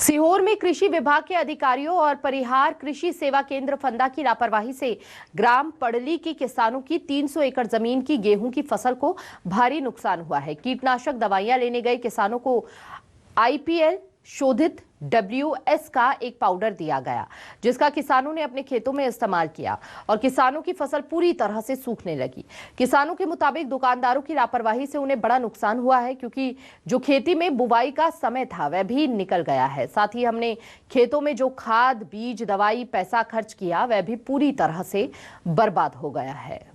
सीहोर में कृषि विभाग के अधिकारियों और परिहार कृषि सेवा केंद्र फंदा की लापरवाही से ग्राम पड़ली के किसानों की 300 एकड़ जमीन की गेहूं की फसल को भारी नुकसान हुआ है। कीटनाशक दवाइयां लेने गए किसानों को आईपीएल शोधित WS का एक पाउडर दिया गया, जिसका किसानों ने अपने खेतों में इस्तेमाल किया और किसानों की फसल पूरी तरह से सूखने लगी। किसानों के मुताबिक दुकानदारों की लापरवाही से उन्हें बड़ा नुकसान हुआ है, क्योंकि जो खेती में बुवाई का समय था वह भी निकल गया है। साथ ही हमने खेतों में जो खाद, बीज, दवाई, पैसा खर्च किया वह भी पूरी तरह से बर्बाद हो गया है।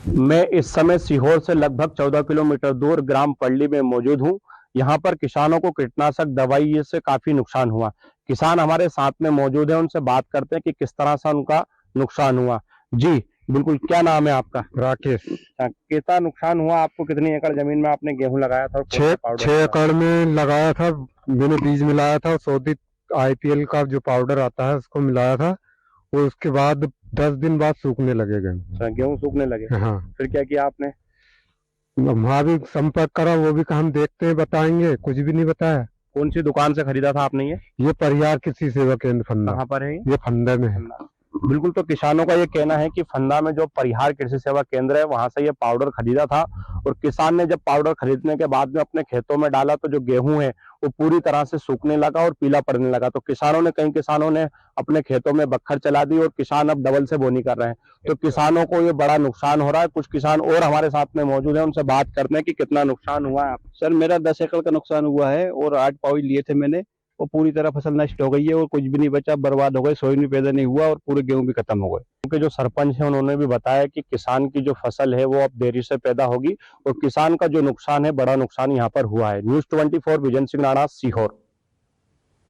मैं इस समय सीहोर से लगभग 14 किलोमीटर दूर ग्राम पड़ली में मौजूद हूं। यहां पर किसानों को कीटनाशक दवाई से काफी नुकसान हुआ। किसान हमारे साथ में मौजूद है, उनसे बात करते हैं कि किस तरह से उनका नुकसान हुआ। जी बिल्कुल, क्या नाम है आपका? राकेश। कितना नुकसान हुआ आपको? कितनी एकड़ जमीन में आपने गेहूं लगाया था? 6 एकड़ में लगाया था, मैंने बीज मिलाया था, शोधित IPL का जो पाउडर आता है उसको मिलाया था। और उसके बाद 10 दिन बाद सूखने लगे गेहूं सूखने लगे। हाँ। फिर क्या किया आपने? वहाँ भी संपर्क करा, वो भी हम देखते हैं, बताएंगे, कुछ भी नहीं बताया। कौन सी दुकान से खरीदा था आपने? ये परिहार कृषि सेवा केंद्र फंदा। कहाँ पर है ये फंदा में है। बिल्कुल, तो किसानों का ये कहना है कि फंदा में जो परिहार कृषि सेवा केंद्र है वहां से ये पाउडर खरीदा था, और किसान ने जब पाउडर खरीदने के बाद में अपने खेतों में डाला तो जो गेहूं है वो पूरी तरह से सूखने लगा और पीला पड़ने लगा। तो कई किसानों ने अपने खेतों में बखर चला दी और किसान अब डबल से बोनी कर रहे हैं। तो किसानों को ये बड़ा नुकसान हो रहा है। कुछ किसान और हमारे साथ में मौजूद है, उनसे बात करते हैं कि कितना नुकसान हुआ है। सर, मेरा 10 एकड़ का नुकसान हुआ है और 8 पावी लिए थे मैंने, वो पूरी तरह फसल नष्ट हो गई है और कुछ भी नहीं बचा, बर्बाद हो गए। सोयाबीन भी पैदा नहीं हुआ और पूरे गेहूं भी खत्म हो गए। क्योंकि जो सरपंच है उन्होंने भी बताया कि किसान की जो फसल है वो अब देरी से पैदा होगी, और किसान का जो नुकसान है, बड़ा नुकसान यहाँ पर हुआ है। News 24 vision Singh Rana, Sehore.